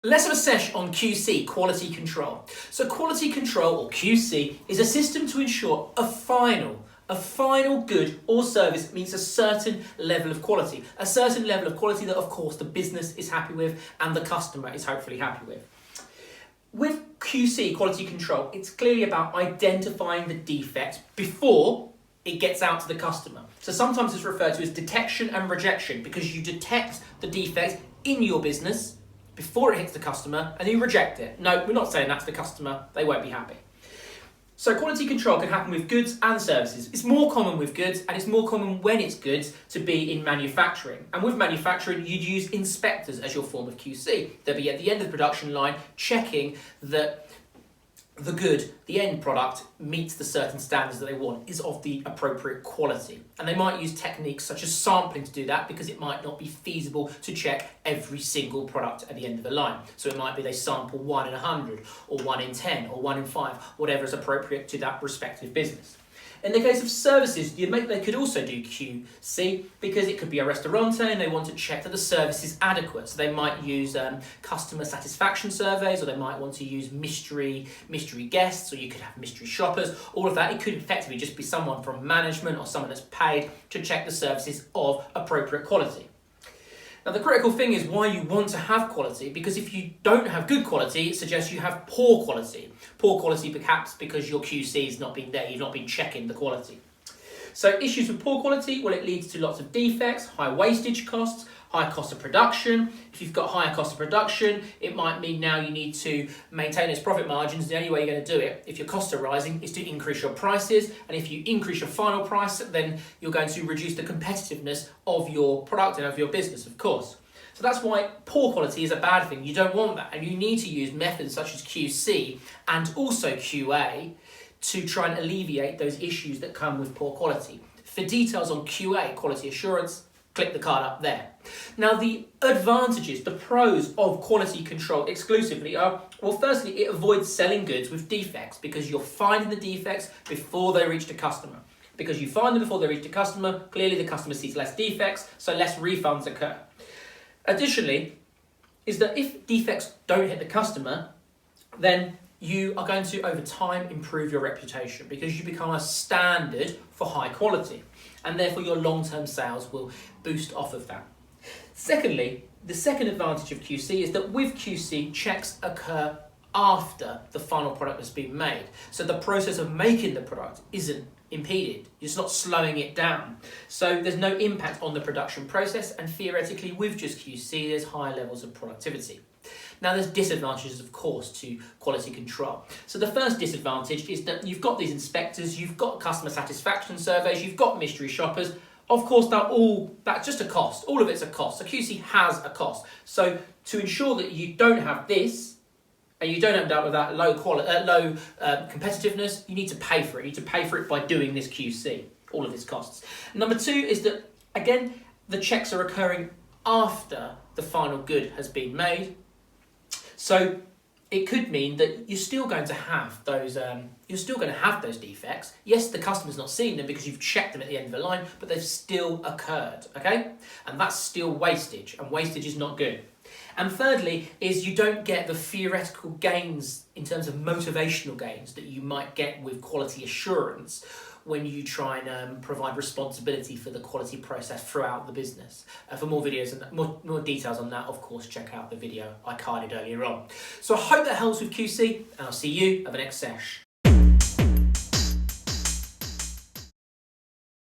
Let's have a sesh on QC, quality control. So quality control, or QC, is a system to ensure a final good or service means a certain level of quality. A certain level of quality that, of course, the business is happy with and the customer is hopefully happy with. With QC, quality control, it's clearly about identifying the defect before it gets out to the customer. So sometimes it's referred to as detection and rejection, because you detect the defect in your business before it hits the customer and you reject it. No, we're not saying that's the customer, they won't be happy. So quality control can happen with goods and services. It's more common with goods, and it's more common when it's goods to be in manufacturing. And with manufacturing, you'd use inspectors as your form of QC. They'll be at the end of the production line checking that the good, the end product, meets the certain standards that they want, is of the appropriate quality. And they might use techniques such as sampling to do that, because it might not be feasible to check every single product at the end of the line. So it might be they sample 1 in 100, or 1 in 10, or 1 in 5, whatever is appropriate to that respective business. In the case of services, they could also do QC, because it could be a restaurante and they want to check that the service is adequate. So they might use customer satisfaction surveys, or they might want to use mystery guests, or you could have mystery shoppers. All of that, it could effectively just be someone from management or someone that's paid to check the services of appropriate quality. Now, the critical thing is why you want to have quality, because if you don't have good quality, it suggests you have poor quality. Poor quality perhaps because your QC has not been there, you've not been checking the quality. So issues with poor quality, well, it leads to lots of defects, high wastage costs, high cost of production. If you've got higher cost of production, it might mean now you need to maintain those profit margins. The only way you're going to do it, if your costs are rising, is to increase your prices. And if you increase your final price, then you're going to reduce the competitiveness of your product and of your business, of course. So that's why poor quality is a bad thing. You don't want that. And you need to use methods such as QC and also QA to try and alleviate those issues that come with poor quality. For details on QA, quality assurance, click the card up there. Now, the advantages, the pros of quality control exclusively are, well, firstly, it avoids selling goods with defects, because you're finding the defects before they reach the customer. Because you find them before they reach the customer, clearly the customer sees less defects, so less refunds occur. Additionally, is that if defects don't hit the customer, then you are going to, over time, improve your reputation, because you become a standard for high quality, and therefore your long-term sales will boost off of that. Secondly, the second advantage of QC is that with QC, checks occur after the final product has been made. So the process of making the product isn't impeded. It's not slowing it down. So there's no impact on the production process, and theoretically with just QC, there's higher levels of productivity. Now, there's disadvantages, of course, to quality control. So the first disadvantage is that you've got these inspectors, you've got customer satisfaction surveys, you've got mystery shoppers. Of course, that's just a cost. All of it's a cost. So QC has a cost. So to ensure that you don't have this, and you don't end up with that low competitiveness, you need to pay for it. You need to pay for it by doing this QC, all of its costs. Number two is that, again, the checks are occurring after the final good has been made. So it could mean that you're still going to have those. Those defects. Yes, the customer's not seeing them because you've checked them at the end of the line, but they've still occurred. Okay, and that's still wastage, and wastage is not good. And thirdly, is you don't get the theoretical gains in terms of motivational gains that you might get with quality assurance when you try and provide responsibility for the quality process throughout the business. For more videos and more details on that, of course, check out the video I carded earlier on. So I hope that helps with QC, and I'll see you at the next sesh.